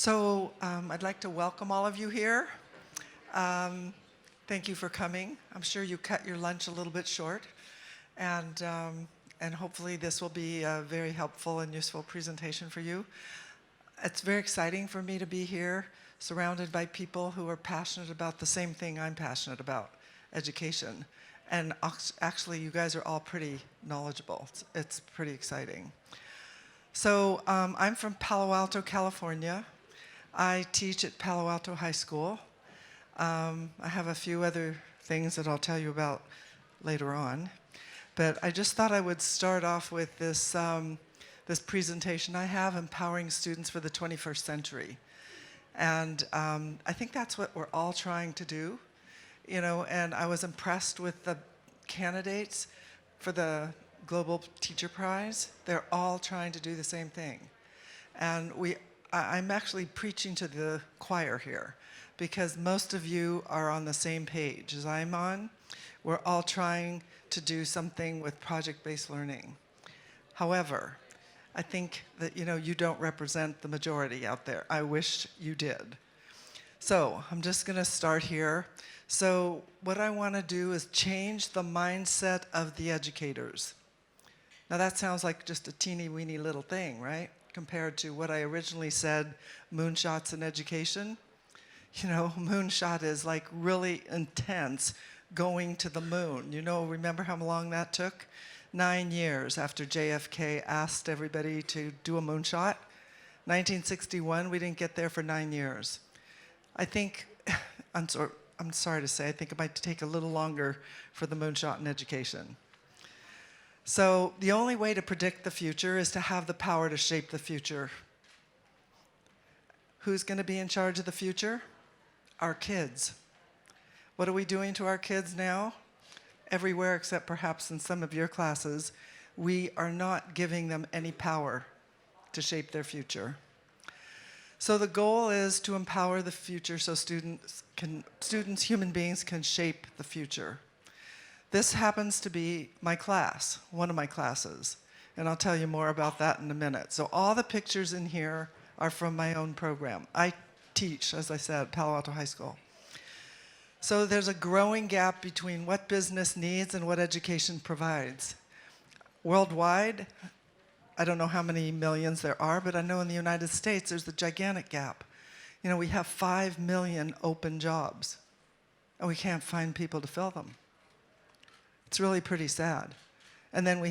I'd like to welcome all of you here. Thank you for coming. I'm sure you cut your lunch a little bit short, and hopefully this will be a very helpful and useful presentation for you. It's very exciting for me to be here, surrounded by people who are passionate about the same thing I'm passionate about, education. And actually, you guys are all pretty knowledgeable. It's pretty exciting. So I'm from Palo Alto, California. I teach at Palo Alto High School. I have a few other things that I'll tell you about later on. But I just thought I would start off with this, this presentation I have, Empowering Students for the 21st Century. And I think that's what we're all trying to do. You know, and I was impressed with the candidates for the Global Teacher Prize. They're all trying to do the same thing. And I'm actually preaching to the choir here because most of you are on the same page as I'm on. We're all trying to do something with project-based learning. However, I think that you don't represent the majority out there. I wish you did. So I'm just going to start here. So what I want to do is change the mindset of the educators. Now that sounds like just a teeny weeny little thing, right? Compared to what I originally said, moonshots in education. You know, moonshot is like really intense, going to the moon. Remember how long that took? 9 years after JFK asked everybody to do a moonshot. 1961, we didn't get there for 9 years. I think, I'm sorry to say, I think it might take a little longer for the moonshot in education. So the only way to predict the future is to have the power to shape the future. Who's going to be in charge of the future? Our kids. What are we doing to our kids now? Everywhere except perhaps in some of your classes, we are not giving them any power to shape their future. So the goal is to empower the future so students, human beings, can shape the future. This happens to be my class, one of my classes, and I'll tell you more about that in a minute. So all the pictures in here are from my own program. I teach, as I said, Palo Alto High School. So there's a growing gap between what business needs and what education provides. Worldwide, I don't know how many millions there are, but I know in the United States there's a gigantic gap. We have 5 million open jobs, and we can't find people to fill them. It's really pretty sad. And then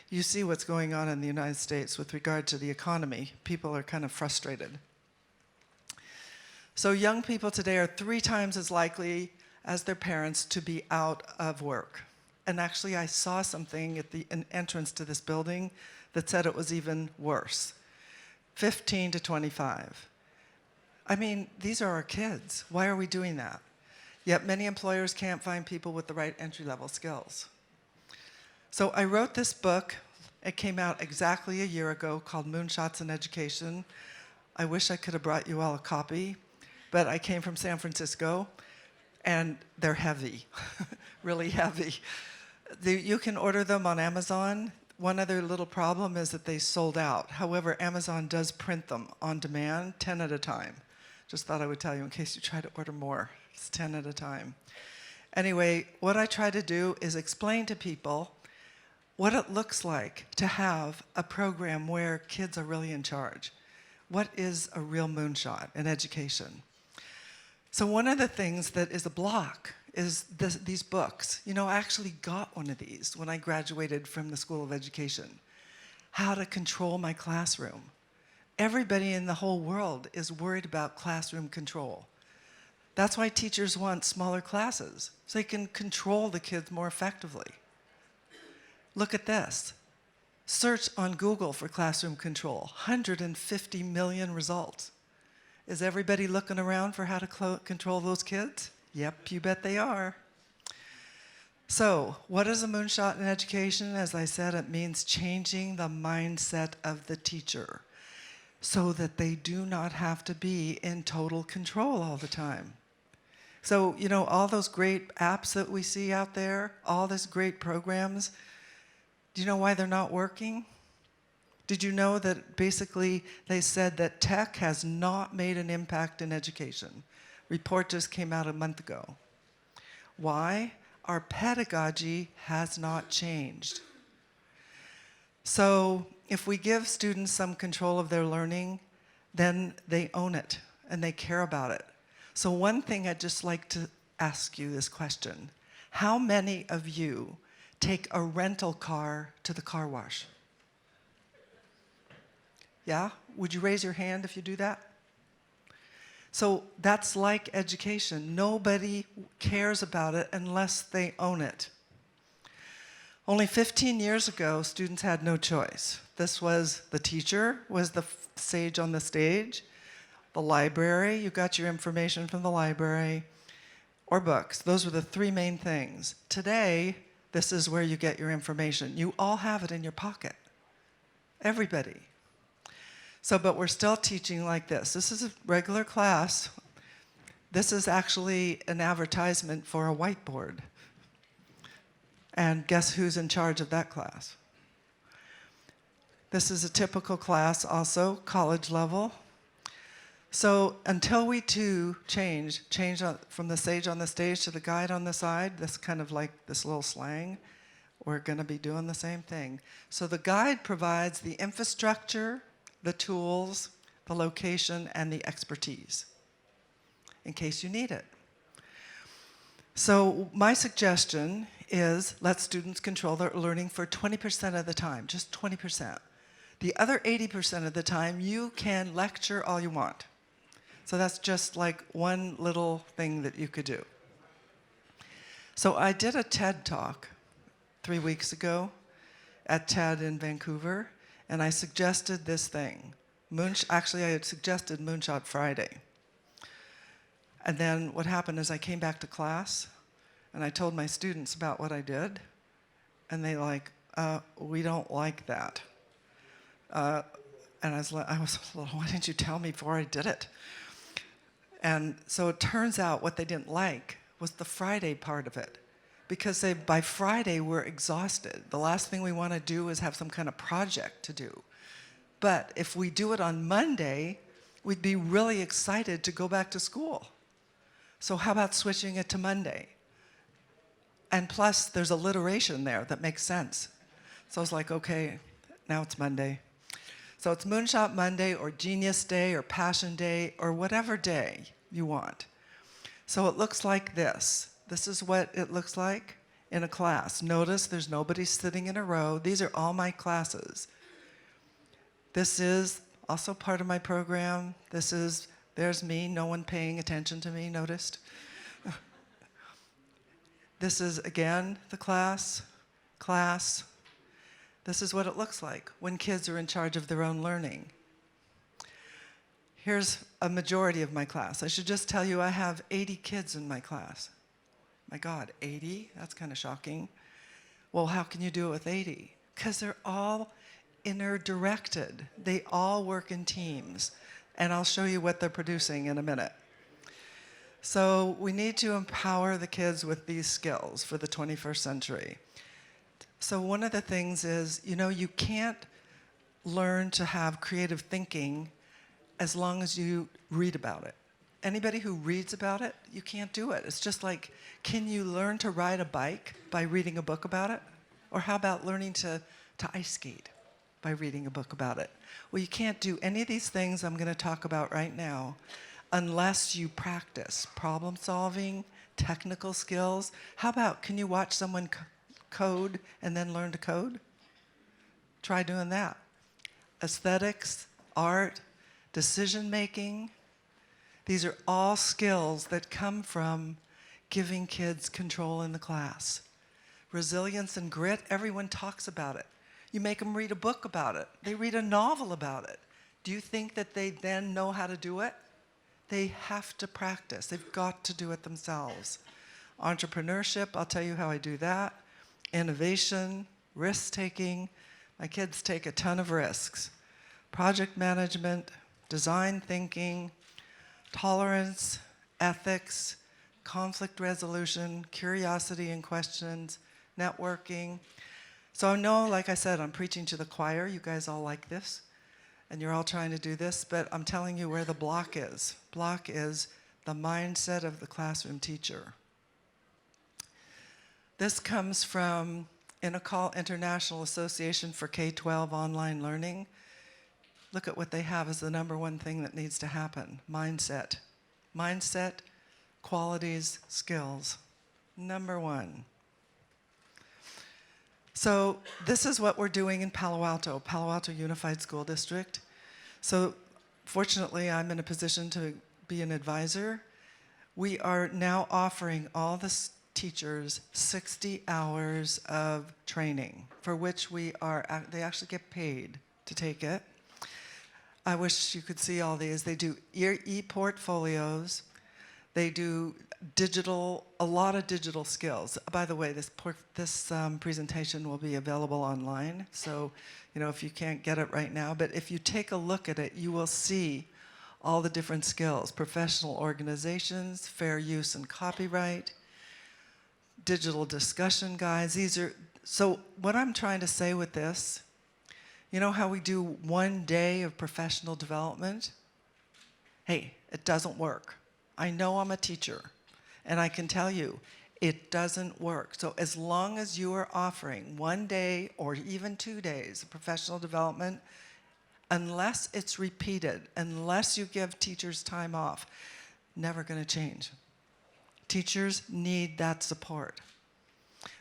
you see what's going on in the United States with regard to the economy. People are kind of frustrated. So young people today are 3 times as likely as their parents to be out of work. And actually, I saw something at the entrance to this building that said it was even worse. 15 to 25. I mean, these are our kids. Why are we doing that? Yet many employers can't find people with the right entry-level skills. So I wrote this book. It came out exactly a year ago, called Moonshots in Education. I wish I could have brought you all a copy, but I came from San Francisco, and they're heavy, really heavy. You can order them on Amazon. One other little problem is that they sold out. However, Amazon does print them on demand, 10 at a time. Just thought I would tell you in case you try to order more. It's 10 at a time. Anyway, what I try to do is explain to people what it looks like to have a program where kids are really in charge. What is a real moonshot in education? So one of the things that is a block is these books. I actually got one of these when I graduated from the School of Education. How to control my classroom. Everybody in the whole world is worried about classroom control. That's why teachers want smaller classes, so they can control the kids more effectively. Look at this. Search on Google for classroom control, 150 million results. Is everybody looking around for how to control those kids? Yep, you bet they are. So, what is a moonshot in education? As I said, it means changing the mindset of the teacher so that they do not have to be in total control all the time. So, all those great apps that we see out there, all these great programs, do you know why they're not working? Did you know that basically they said that tech has not made an impact in education? Report just came out a month ago. Why? Our pedagogy has not changed. So if we give students some control of their learning, then they own it and they care about it. So one thing I'd just like to ask you this question. How many of you take a rental car to the car wash? Yeah? Would you raise your hand if you do that? So that's like education. Nobody cares about it unless they own it. Only 15 years ago, students had no choice. This was the teacher, was the sage on the stage, the library, you got your information from the library, or books. Those were the three main things. Today, this is where you get your information. You all have it in your pocket. Everybody. So, but we're still teaching like this. This is a regular class. This is actually an advertisement for a whiteboard. And guess who's in charge of that class? This is a typical class also, college level. So until we too change from the sage on the stage to the guide on the side, that's kind of like this little slang, we're going to be doing the same thing. So the guide provides the infrastructure, the tools, the location, and the expertise in case you need it. So my suggestion is let students control their learning for 20% of the time, just 20%. The other 80% of the time, you can lecture all you want. So that's just like one little thing that you could do. So I did a TED Talk 3 weeks ago at TED in Vancouver, and I suggested this thing. Actually, I had suggested Moonshot Friday. And then what happened is I came back to class, and I told my students about what I did, and they like, we don't like that. And I was like, why didn't you tell me before I did it? And so it turns out what they didn't like was the Friday part of it. Because by Friday, we're exhausted. The last thing we want to do is have some kind of project to do. But if we do it on Monday, we'd be really excited to go back to school. So how about switching it to Monday? And plus, there's alliteration there that makes sense. So I was like, okay, now it's Monday. So it's Moonshot Monday or Genius Day or Passion Day or whatever day you want. So it looks like this. This is what it looks like in a class. Notice there's nobody sitting in a row. These are all my classes. This is also part of my program. There's me, no one paying attention to me, noticed? This is, again, the class. This is what it looks like when kids are in charge of their own learning. Here's a majority of my class. I should just tell you I have 80 kids in my class. My God, 80? That's kind of shocking. Well, how can you do it with 80? Because they're all inner-directed. They all work in teams. And I'll show you what they're producing in a minute. So we need to empower the kids with these skills for the 21st century. So one of the things is, you can't learn to have creative thinking as long as you read about it. Anybody who reads about it, you can't do it. It's just like, can you learn to ride a bike by reading a book about it? Or how about learning to ice skate by reading a book about it? Well, you can't do any of these things I'm going to talk about right now unless you practice problem solving, technical skills. How about, can you watch someone code and then learn to code? Try doing that. Aesthetics, art, decision making. These are all skills that come from giving kids control in the class. Resilience and grit, everyone talks about it. You make them read a book about it. They read a novel about it. Do you think that they then know how to do it? They have to practice. They've got to do it themselves. Entrepreneurship, I'll tell you how I do that. Innovation, risk-taking. My kids take a ton of risks. Project management, design thinking, tolerance, ethics, conflict resolution, curiosity and questions, networking. So I know, like I said, I'm preaching to the choir. You guys all like this, and you're all trying to do this, but I'm telling you where the block is. Block is the mindset of the classroom teacher. This comes from INACOL, International Association for K-12 Online Learning. Look at what they have as the number one thing that needs to happen. Mindset. Mindset, qualities, skills. Number one. So this is what we're doing in Palo Alto Unified School District. So fortunately, I'm in a position to be an advisor. We are now offering all the teachers 60 hours of training, for which they actually get paid to take it. I wish you could see all these. They do e-portfolios. They do a lot of digital skills. By the way, this presentation will be available online. So, if you can't get it right now, but if you take a look at it, you will see all the different skills: professional organizations, fair use and copyright, digital discussion guides. So what I'm trying to say with this, you know how we do 1 day of professional development? Hey, it doesn't work. I know I'm a teacher, and I can tell you, it doesn't work. So as long as you are offering 1 day or even 2 days of professional development, unless it's repeated, unless you give teachers time off, never going to change. Teachers need that support.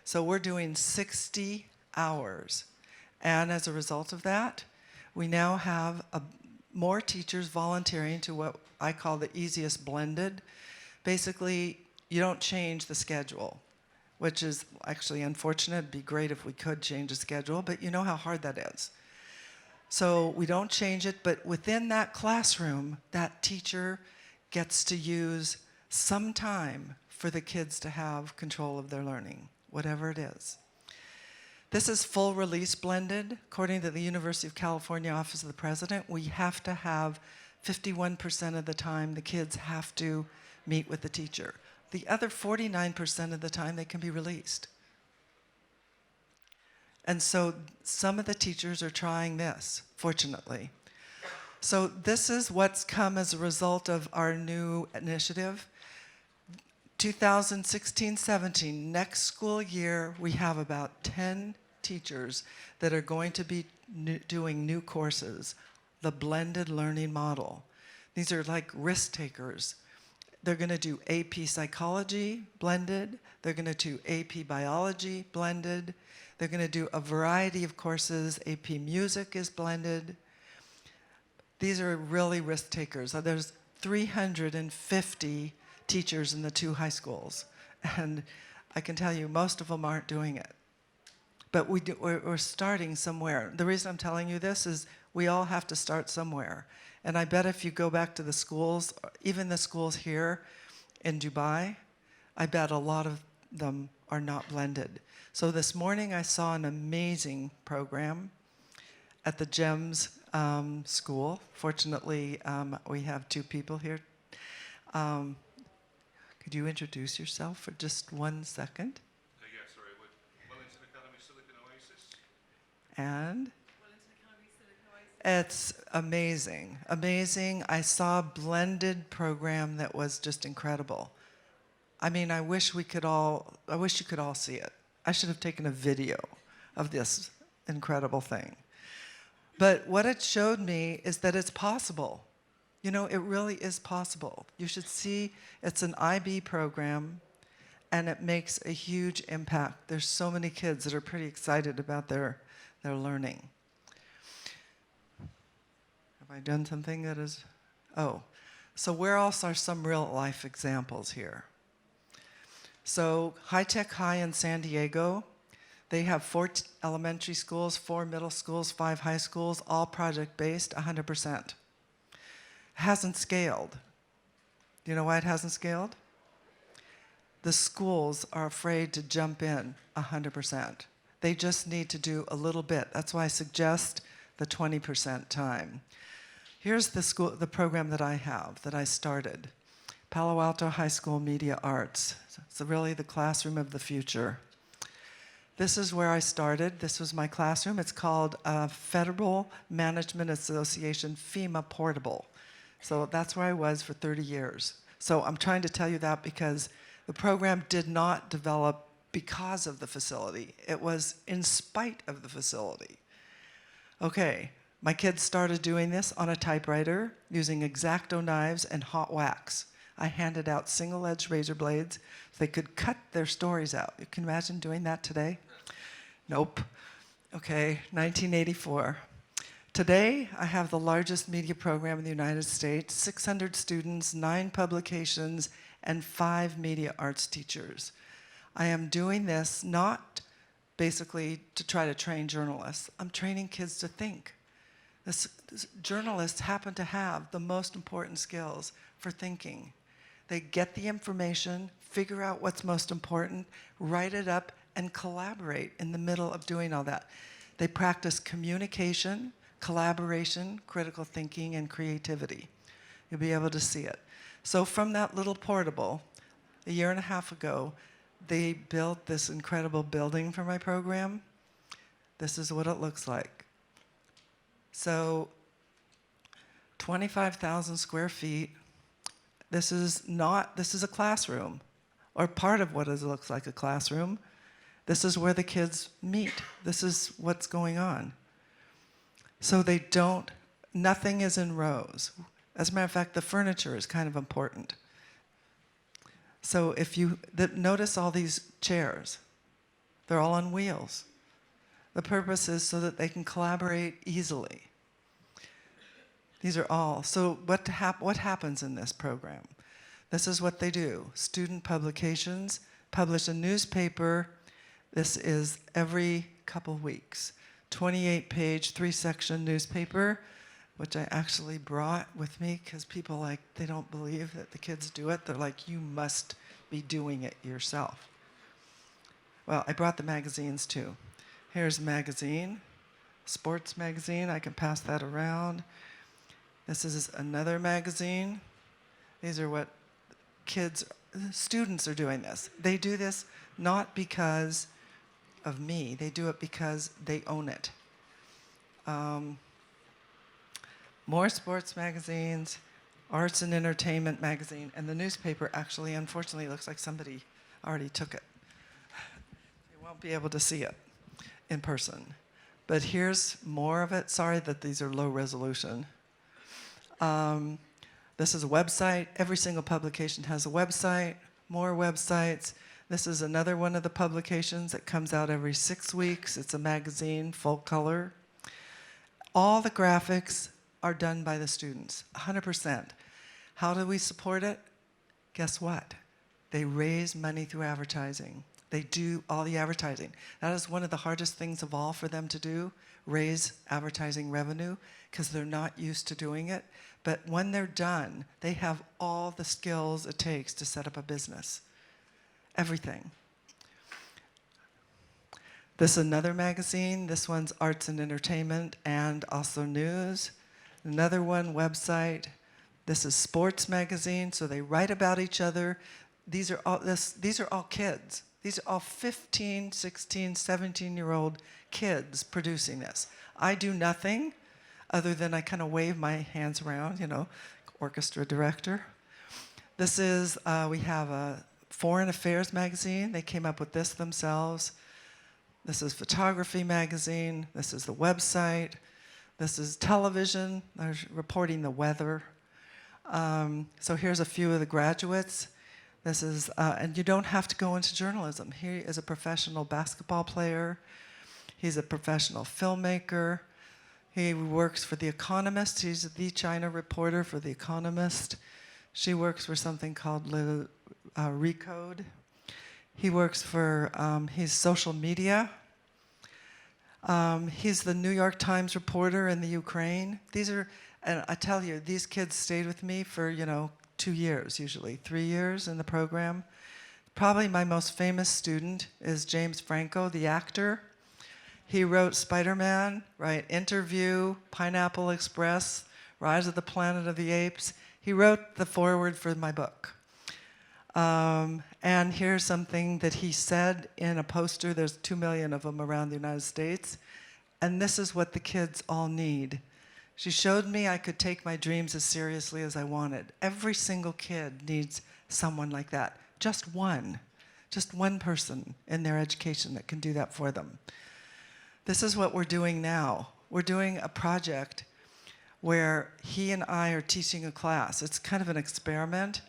So we're doing 60 hours. And as a result of that, we now have more teachers volunteering to what I call the easiest blended. Basically, you don't change the schedule, which is actually unfortunate. It'd be great if we could change the schedule, but you know how hard that is. So we don't change it, but within that classroom, that teacher gets to use some time for the kids to have control of their learning, whatever it is. This is full release blended. According to the University of California Office of the President, we have to have 51% of the time the kids have to meet with the teacher. The other 49% of the time they can be released. And so some of the teachers are trying this, fortunately. So this is what's come as a result of our new initiative. 2016-17, next school year, we have about 10 teachers that are going to be doing new courses, the blended learning model. These are like risk takers. They're going to do AP Psychology blended. They're going to do AP Biology blended. They're going to do a variety of courses. AP Music is blended. These are really risk takers. There's 350 teachers in the 2 high schools. And I can tell you, most of them aren't doing it. But we're starting somewhere. The reason I'm telling you this is we all have to start somewhere. And I bet if you go back to the schools, even the schools here in Dubai, I bet a lot of them are not blended. So this morning I saw an amazing program at the GEMS school. Fortunately, we have 2 people here. Could you introduce yourself for just 1 second? Yeah, sorry. Wellington Academy Silicon Oasis. And? Wellington Academy Silicon Oasis. It's amazing, amazing. I saw a blended program that was just incredible. I mean, I wish you could all see it. I should have taken a video of this incredible thing. But what it showed me is that it's possible. You know, it really is possible. You should see, it's an IB program, and it makes a huge impact. There's so many kids that are pretty excited about their learning. Have I done something that is, so where else are some real life examples here? So High Tech High in San Diego, they have 4 elementary schools, 4 middle schools, 5 high schools, all project-based, 100%. Hasn't scaled. Do you know why it hasn't scaled? The schools are afraid to jump in 100%. They just need to do a little bit. That's why I suggest the 20% time. Here's the program that I have, that I started. Palo Alto High School Media Arts. It's really the classroom of the future. This is where I started. This was my classroom. It's called Federal Management Association FEMA Portable. So that's where I was for 30 years. So I'm trying to tell you that because the program did not develop because of the facility. It was in spite of the facility. Okay, my kids started doing this on a typewriter using X-Acto knives and hot wax. I handed out single-edged razor blades so they could cut their stories out. You can imagine doing that today? Nope. Okay, 1984. Today, I have the largest media program in the United States, 600 students, 9 publications, and 5 media arts teachers. I am doing this not basically to try to train journalists. I'm training kids to think. Journalists happen to have the most important skills for thinking. They get the information, figure out what's most important, write it up, and collaborate in the middle of doing all that. They practice communication, collaboration, critical thinking, and creativity. You'll be able to see it. So from that little portable, a year and a half ago, they built this incredible building for my program. This is what it looks like. So 25,000 square feet. This is a classroom, or part of what it looks like a classroom. This is where the kids meet. This is what's going on. So nothing is in rows. As a matter of fact, the furniture is kind of important. So if you notice all these chairs, they're all on wheels. The purpose is so that they can collaborate easily. These are all. So what happens in this program? This is what they do. Student publications, publish a newspaper. This is every couple weeks. 28-page, 3-section newspaper, which I actually brought with me because people they don't believe that the kids do it. They're like, you must be doing it yourself. Well, I brought the magazines too. Here's a magazine, sports magazine. I can pass that around. This is another magazine. These are what students are doing this. They do this not because of me. They do it because they own it. More sports magazines, arts and entertainment magazine, and the newspaper actually, unfortunately, looks like somebody already took it. You won't be able to see it in person. But here's more of it. Sorry that these are low resolution. This is a website. Every single publication has a website, more websites. This is another one of the publications that comes out every 6 weeks. It's a magazine, full color. All the graphics are done by the students, 100%. How do we support it? Guess what? They raise money through advertising. They do all the advertising. That is one of the hardest things of all for them to do, raise advertising revenue, because they're not used to doing it. But when they're done, they have all the skills it takes to set up a business. Everything. This is another magazine. This one's arts and entertainment and also news. Another one, website. This is sports magazine, so they write about each other. These are all kids. These are all 15, 16, 17-year-old kids producing this. I do nothing other than I kind of wave my hands around, orchestra director. This is, we have a Foreign Affairs magazine. They came up with this themselves. This is photography magazine. This is the website. This is television. They're reporting the weather. So here's a few of the graduates. This is, and you don't have to go into journalism. He is a professional basketball player. He's a professional filmmaker. He works for The Economist. He's the China reporter for The Economist. She works for something called Recode. He works for, he's social media. He's the New York Times reporter in the Ukraine. And I tell you, these kids stayed with me for, 2 years usually, 3 years in the program. Probably my most famous student is James Franco, the actor. He wrote Spider-Man, right? Interview, Pineapple Express, Rise of the Planet of the Apes. He wrote the foreword for my book. And here's something that he said in a poster. There's 2 million of them around the United States. And this is what the kids all need. She showed me I could take my dreams as seriously as I wanted. Every single kid needs someone like that. Just one person in their education that can do that for them. This is what we're doing now. We're doing a project where he and I are teaching a class. It's kind of an experiment.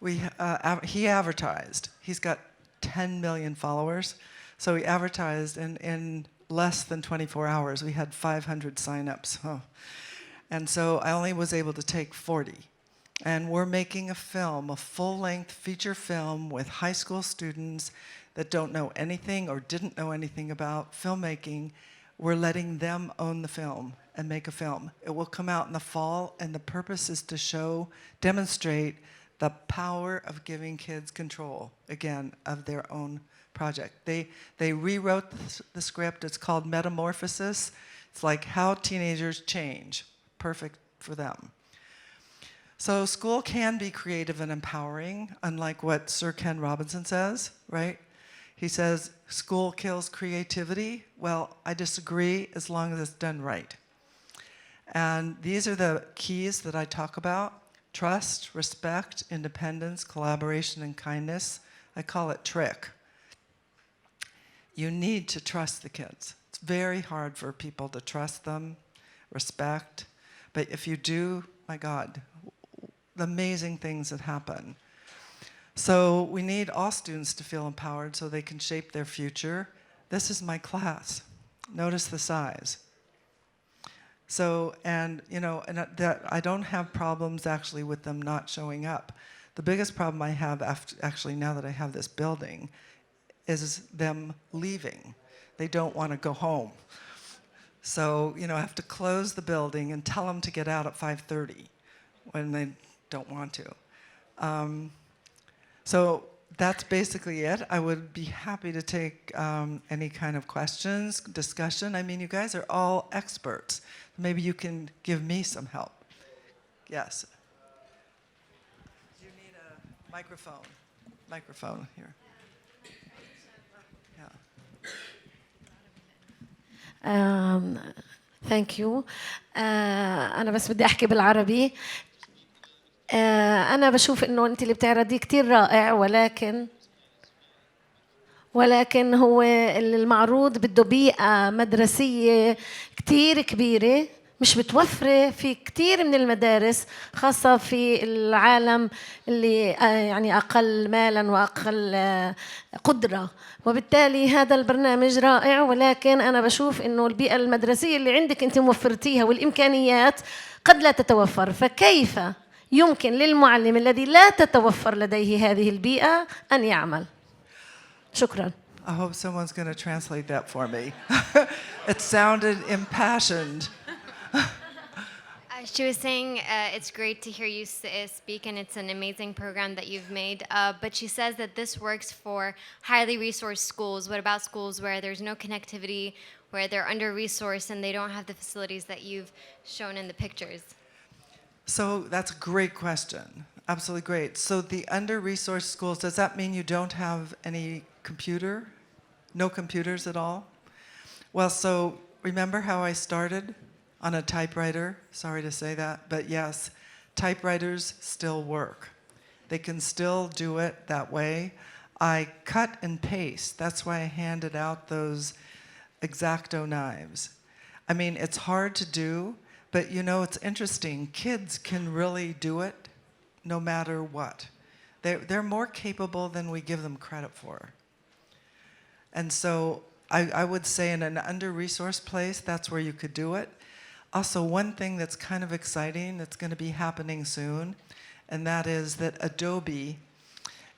He advertised. He's got 10 million followers. So he advertised, and in less than 24 hours, we had 500 signups. Oh. And so I only was able to take 40. And we're making a film, a full-length feature film with high school students that don't know anything or didn't know anything about filmmaking. We're letting them own the film and make a film. It will come out in the fall, and the purpose is to demonstrate the power of giving kids control, again, of their own project. They rewrote the script. It's called Metamorphosis. It's like how teenagers change. Perfect for them. So school can be creative and empowering, unlike what Sir Ken Robinson says, right? He says, school kills creativity. Well, I disagree as long as it's done right. And these are the keys that I talk about: trust, respect, independence, collaboration, and kindness. I call it TRIC. You need to trust the kids. It's very hard for people to trust them, respect. But if you do, my God, the amazing things that happen. So we need all students to feel empowered so they can shape their future. This is my class. Notice the size. So, and that I don't have problems actually with them not showing up. The biggest problem I have actually now that I have this building is them leaving. They don't want to go home. So, I have to close the building and tell them to get out at 5:30 when they don't want to. So that's basically it. I would be happy to take any kind of questions, discussion. I mean, you guys are all experts. Maybe you can give me some help. Yes. You need a microphone. Microphone here. ثانك يو. أنا بس بدي أحكي بالعربي. أنا بشوف إنه أنت اللي بتعرضيه كتير رائع، ولكن هو المعروض بده بيئة مدرسية كتير كبيرة مش متوفرة في كتير من المدارس، خاصة في العالم اللي يعني أقل مالا وأقل قدرة. وبالتالي هذا البرنامج رائع، ولكن أنا بشوف إنه البيئة المدرسية اللي عندك أنت موفرتيها والإمكانيات قد لا تتوفر. فكيف يمكن للمعلم الذي لا تتوفر لديه هذه البيئة أن يعمل؟ شكرا. I hope someone's going to translate that for me. It sounded impassioned. She was saying it's great to hear you speak, and it's an amazing program that you've made. But she says that this works for highly resourced schools. What about schools where there's no connectivity, where they're under-resourced and they don't have the facilities that you've shown in the pictures? So that's a great question. Absolutely great. So the under-resourced schools, does that mean you don't have any computer? No computers at all? Well, so remember how I started on a typewriter? Sorry to say that, but yes, typewriters still work. They can still do it that way. I cut and paste. That's why I handed out those X-Acto knives. I mean, it's hard to do, but it's interesting. Kids can really do it no matter what. They're more capable than we give them credit for. And so I would say in an under-resourced place, that's where you could do it. Also, one thing that's kind of exciting that's going to be happening soon, and that is that Adobe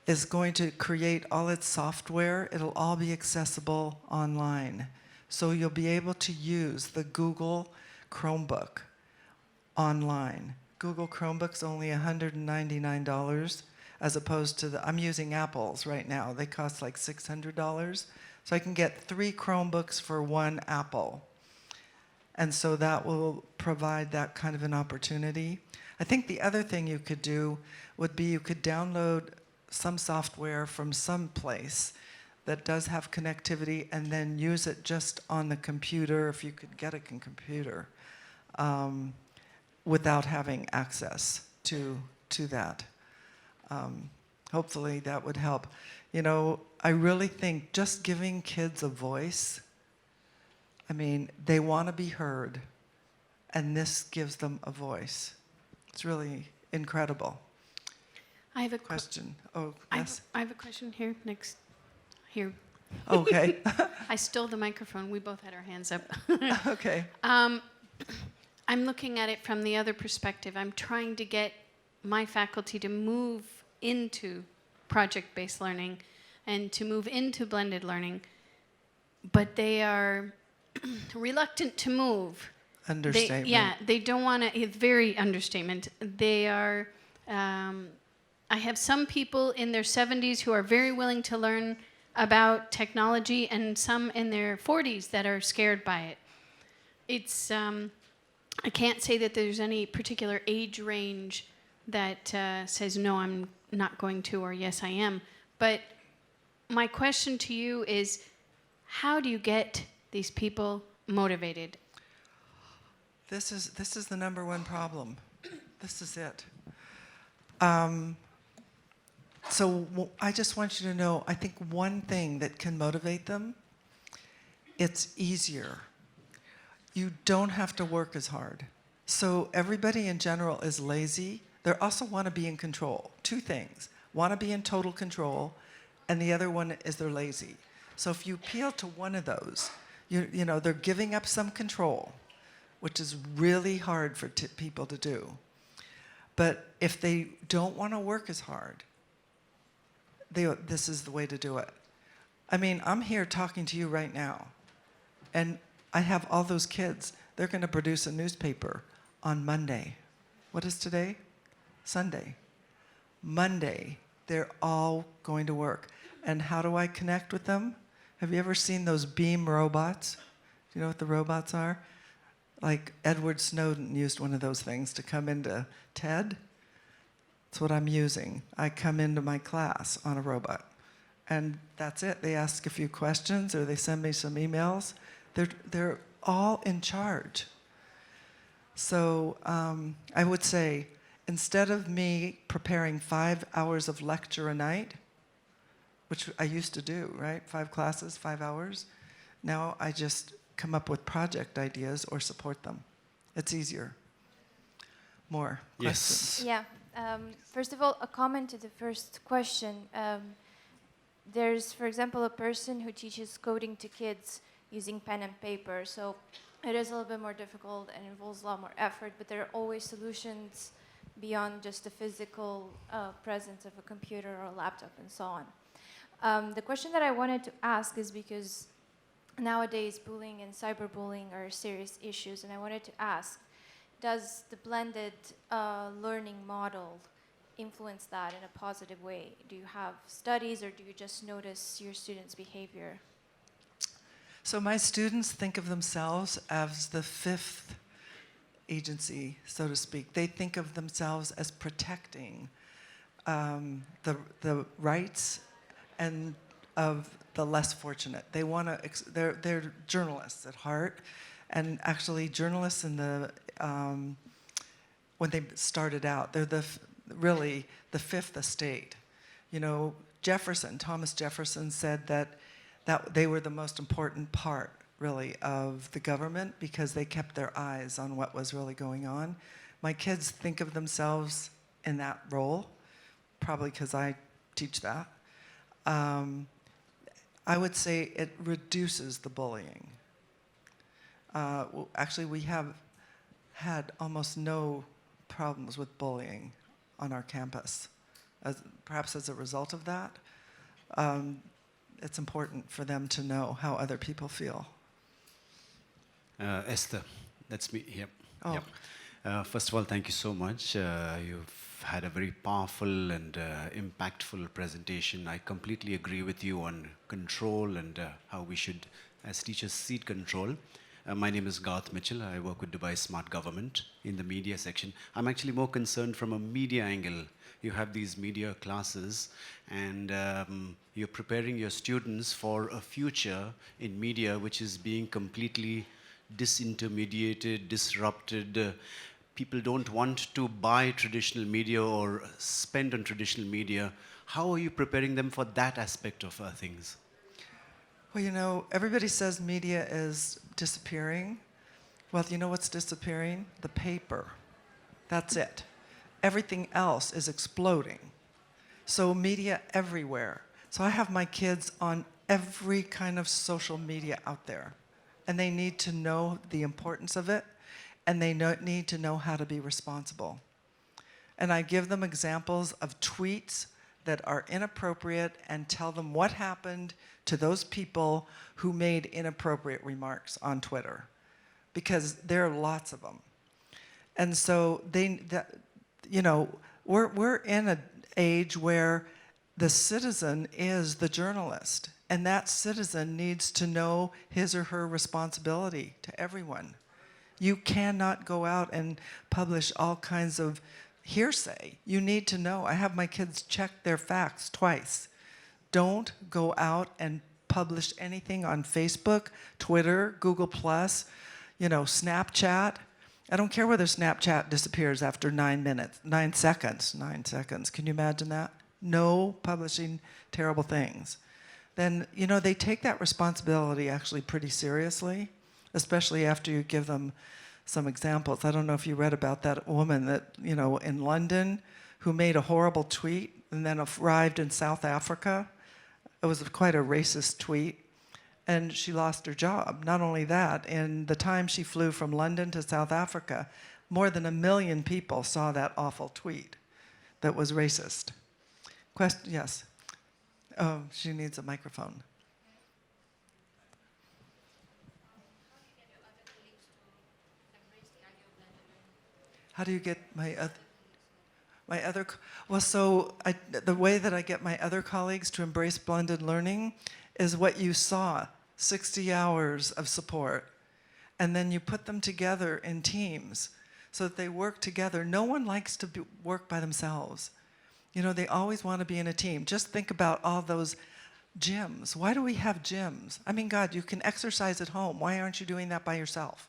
is going to create all its software. It'll all be accessible online. So you'll be able to use the Google Chromebook online. Google Chromebook's only $199 as opposed to I'm using Apple's right now. They cost like $600. So I can get 3 Chromebooks for 1 Apple. And so that will provide that kind of an opportunity. I think the other thing you could do would be you could download some software from some place that does have connectivity, and then use it just on the computer, if you could get a computer, without having access to that. Hopefully that would help. You know, I really think just giving kids a voice, I mean, they want to be heard, and this gives them a voice. It's really incredible. I have a Question. Oh, I yes. have a question here next. Here. Okay. I stole the microphone. We both had our hands up. Okay. I'm looking at it from the other perspective. I'm trying to get my faculty to move into project-based learning and to move into blended learning, but they are reluctant to move. Understatement. They don't want to. It's very understatement. They are. I have some people in their 70s who are very willing to learn about technology, and some in their 40s that are scared by it. It's. I can't say that there's any particular age range that says no, I'm not going to, or yes, I am. But my question to you is, how do you get these people motivated? This is the number one problem. This is it. I just want you to know, I think one thing that can motivate them, it's easier. You don't have to work as hard. So everybody in general is lazy. They also want to be in control. Two things. Want to be in total control, and the other one is they're lazy. So if you appeal to one of those, you know, they're giving up some control, which is really hard for people to do. But if they don't want to work as hard, this is the way to do it. I mean, I'm here talking to you right now, and I have all those kids. They're going to produce a newspaper on Monday. What is today? Sunday. Monday, they're all going to work. And how do I connect with them? Have you ever seen those beam robots? Do you know what the robots are? Like Edward Snowden used one of those things to come into TED. That's what I'm using. I come into my class on a robot. And that's it. They ask a few questions, or they send me some emails. They're all in charge. So I would say, instead of me preparing 5 hours of lecture a night, which I used to do, right? 5 classes, 5 hours. Now I just come up with project ideas or support them. It's easier. More questions? Yeah. First of all, a comment to the first question. There's, for example, a person who teaches coding to kids using pen and paper. So it is a little bit more difficult and involves a lot more effort, but there are always solutions beyond just the physical presence of a computer or a laptop and so on. The question that I wanted to ask is because nowadays bullying and cyberbullying are serious issues, and I wanted to ask, does the blended learning model influence that in a positive way? Do you have studies, or do you just notice your students' behavior? So my students think of themselves as the fifth agency, so to speak. They think of themselves as protecting the rights and of the less fortunate. They want to. They're journalists at heart, and actually journalists in the when they started out, they're really the fifth estate. You know, Thomas Jefferson said that they were the most important part, really, of the government because they kept their eyes on what was really going on. My kids think of themselves in that role, probably because I teach that. I would say it reduces the bullying. Actually, we have had almost no problems with bullying on our campus. Perhaps as a result of that, it's important for them to know how other people feel. Esther, that's me. Yep. Oh. Yep. First of all, thank you so much. You've had a very powerful and impactful presentation. I completely agree with you on control and how we should, as teachers, seek control. My name is Garth Mitchell. I work with Dubai Smart Government in the media section. I'm actually more concerned from a media angle. You have these media classes, and you're preparing your students for a future in media which is being completely disintermediated, disrupted. People don't want to buy traditional media or spend on traditional media. How are you preparing them for that aspect of things? Well, you know, everybody says media is disappearing. Well, you know what's disappearing? The paper. That's it. Everything else is exploding. So media everywhere. So I have my kids on every kind of social media out there. And they need to know the importance of it, and they need to know how to be responsible. And I give them examples of tweets that are inappropriate and tell them what happened to those people who made inappropriate remarks on Twitter, because there are lots of them. And so we're in an age where the citizen is the journalist, and that citizen needs to know his or her responsibility to everyone. You cannot go out and publish all kinds of hearsay. You need to know. I have my kids check their facts twice. Don't go out and publish anything on Facebook, Twitter, Google+, Snapchat. I don't care whether Snapchat disappears after 9 seconds. 9 seconds. Can you imagine that? No publishing terrible things. Then, they take that responsibility actually pretty seriously, especially after you give them some examples. I don't know if you read about that woman that, in London, who made a horrible tweet and then arrived in South Africa. It was quite a racist tweet, and she lost her job. Not only that, in the time she flew from London to South Africa, more than 1 million people saw that awful tweet that was racist. Question, yes. Oh, she needs a microphone. How do you get my other? Well, so the way that I get my other colleagues to embrace blended learning is what you saw, 60 hours of support. And then you put them together in teams so that they work together. No one likes to work by themselves. They always want to be in a team. Just think about all those gyms. Why do we have gyms? I mean, God, you can exercise at home. Why aren't you doing that by yourself?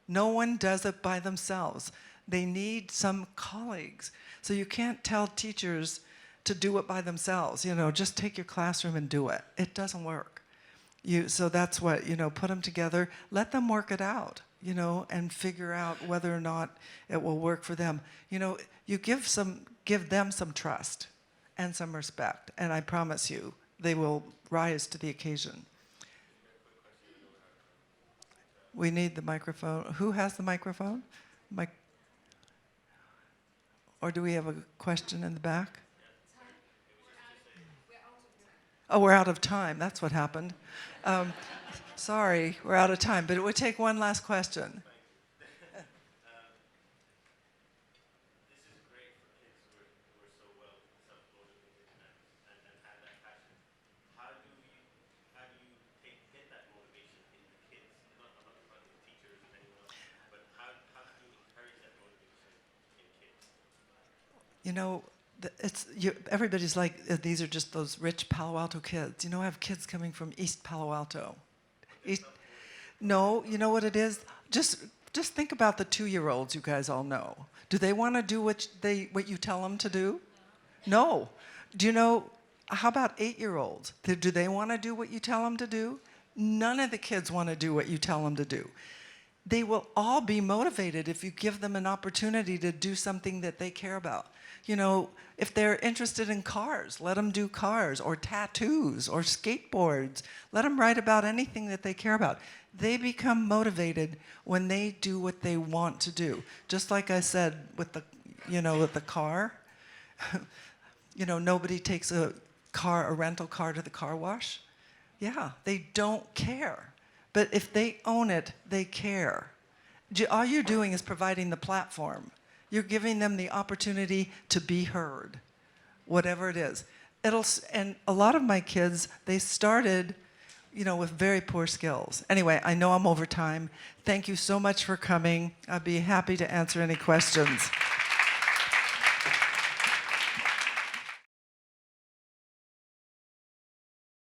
No one does it by themselves. They need some colleagues. So you can't tell teachers to do it by themselves. Just take your classroom and do it. It doesn't work. So that's what, put them together. Let them work it out, and figure out whether or not it will work for them. You give them some trust and some respect, and I promise you, they will rise to the occasion. We need the microphone. Who has the microphone? Or do we have a question in the back? Oh, we're out of time. That's what happened. Sorry, we're out of time, but it would take one last question. Everybody's like, these are just those rich Palo Alto kids. I have kids coming from East Palo Alto. No, you know what it is? Just think about the 2-year-olds you guys all know. Do they want to do what you tell them to do? No. How about 8-year-olds? Do they want to do what you tell them to do? None of the kids want to do what you tell them to do. They will all be motivated if you give them an opportunity to do something that they care about. If they're interested in cars, let them do cars, or tattoos, or skateboards. Let them write about anything that they care about. They become motivated when they do what they want to do. Just like I said with the car. Nobody takes a rental car to the car wash. Yeah, they don't care. But if they own it, they care. All you're doing is providing the platform. You're giving them the opportunity to be heard, whatever it is. And a lot of my kids, they started you know, with very poor skills. Anyway, I know I'm over time. Thank you so much for coming. I'd be happy to answer any questions.